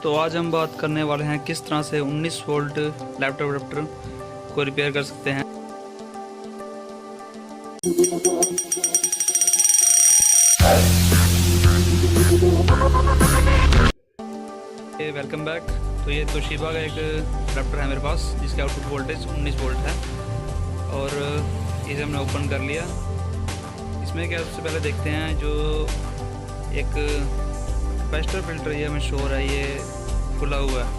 तो आज हम बात करने वाले हैं किस तरह से 19 वोल्ट लैपटॉप अडेप्टर को रिपेयर कर सकते हैं। Welcome back. तो ये तोशिबा का एक अडेप्टर है मेरे पास जिसकी आउटपुट वोल्टेज 19 वोल्ट है और इसे हमने ओपन कर लिया। इसमें क्या सबसे पहले देखते हैं जो एक कैपेसिटर फिल्टर ये हमें शो हो रहा है, ये खुला हुआ है,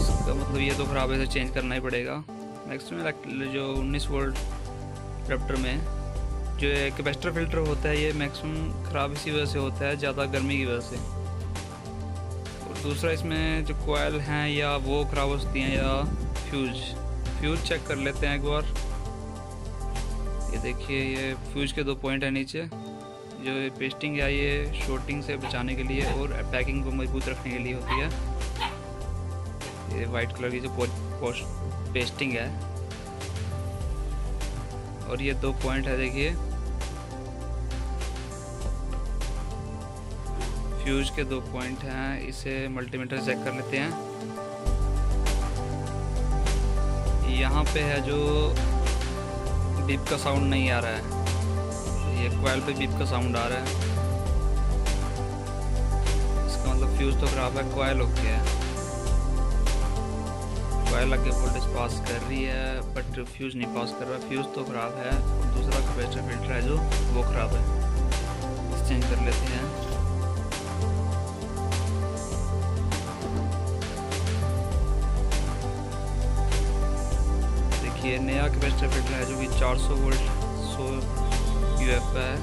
इसका मतलब ये तो ख़राब है, इसे चेंज करना ही पड़ेगा। मैक्सिमम जो 19 वोल्ट अडेप्टर में जो कैपेसिटर फिल्टर होता है ये मैक्सिमम ख़राब इसी वजह से होता है, ज़्यादा गर्मी की वजह से। और दूसरा इसमें जो कोयल हैं या वो ख़राब हो सकती हैं या फ्यूज़ चेक कर लेते हैं एक बार। ये देखिए ये फ्यूज़ के 2 पॉइंट है नीचे, जो पेस्टिंग है ये शॉर्टिंग से बचाने के लिए और पैकिंग को मजबूत रखने के लिए होती है। ये वाइट कलर की जो पेस्टिंग है और ये 2 पॉइंट है, देखिए फ्यूज के 2 पॉइंट हैं। इसे मल्टीमीटर चेक कर लेते हैं। यहाँ पे है जो बीप का साउंड नहीं आ रहा है, ये कोयल पे बीप का साउंड आ रहा है, इसका मतलब फ्यूज तो खराब है, कोयल ओके है। कोयल आगे वोल्टेज पास कर रही है बट फ्यूज नहीं पास कर रहा, फ्यूज तो खराब है। और दूसरा कैपेसिटर फिल्टर है जो वो खराब है, इसे चेंज कर लेते हैं। देखिए नया कैपेसिटर फिल्टर है जो कि 400 वोल्ट 100 UF है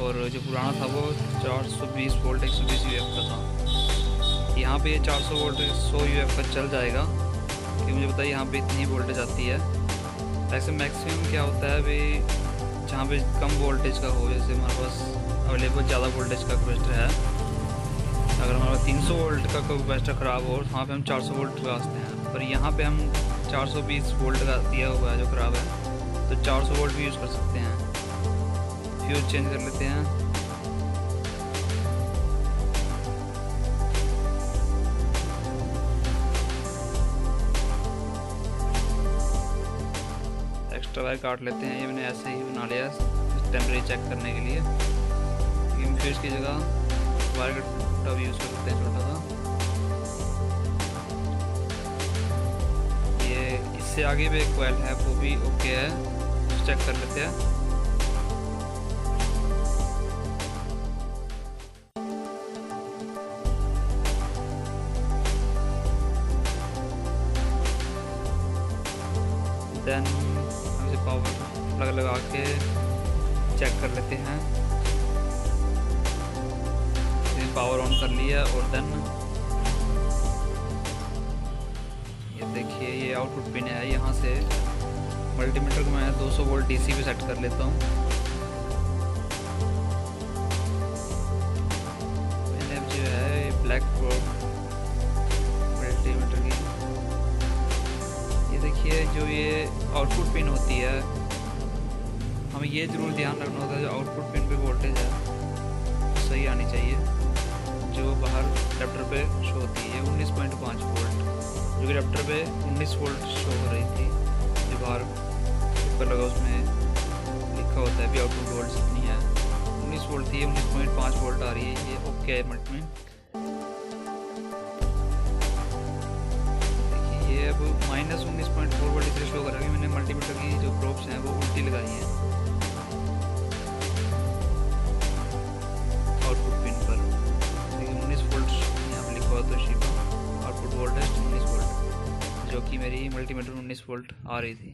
और जो पुराना था वो 420 वोल्ट 120 UF का था। यहाँ पे 400 वोल्ट 100 UF का चल जाएगा कि मुझे पता है यहाँ पे इतनी वोल्टेज आती है। वैसे मैक्सिमम क्या होता है अभी जहाँ पे कम वोल्टेज का हो, जैसे हमारे पास अवेलेबल ज़्यादा वोल्टेज का कैपेसिटर है, अगर हमारा 300 वोल्ट का कैपेसिटर ख़राब हो वहाँ पे हम 400 वोल्ट लगाते हैं, पर यहाँ पे हम 420 वोल्ट का दिया हुआ है जो ख़राब है, तो 400 वोल्ट भी यूज़ कर सकते हैं। फ्यूज चेंज कर लेते हैं। एक्स्ट्रा वायर काट लेते हैं, ये मैंने ऐसे ही बना लिया टेम्परेरी चेक करने के लिए। लेकिन फ्यूज की जगह वायर का भी यूज़ कर सकते हैं छोटा सा। ये इससे आगे भी एक कोयल है वो भी ओके है, उसे चेक कर लेते हैं। देन हम इसे पावर प्लग लगा के चेक कर लेते हैं। पावर ऑन कर लिया और देन ये देखिए ये आउटपुट पिन है, यहाँ से मल्टीमीटर को मैं 200 वोल्ट DC पे सेट कर लेता हूँ। मैंने जो है ब्लैक मल्टीमीटर की, देखिए जो ये आउटपुट पिन होती है हमें ये ज़रूर ध्यान रखना होता है जो आउटपुट पिन पे वोल्टेज है सही आनी चाहिए, जो बाहर अडेप्टर पे शो होती है। ये 19.5 वोल्ट जो कि अडेप्टर पे 19 वोल्ट शो हो रही थी, जो बाहर ऊपर लगा उसमें लिखा होता है भी आउटपुट वोल्ट कितनी है, 19 वोल्ट थी, 19.5 वोल्ट आ रही है, ये ओके है मल्टी में। ये अब -19.4 वोल्ट इसलिए शो कर रहा है, मैंने मल्टीमीटर की जो प्रोब्स हैं वो उल्टी लगाई हैं आउटपुट पिन पर। देखिए 19 वोल्ट यहाँ पर लिखा हुआ तो शिबा आउटपुट वोल्टेज 19 वोल्ट, जो कि मेरी मल्टीमीटर 19 वोल्ट आ रही थी।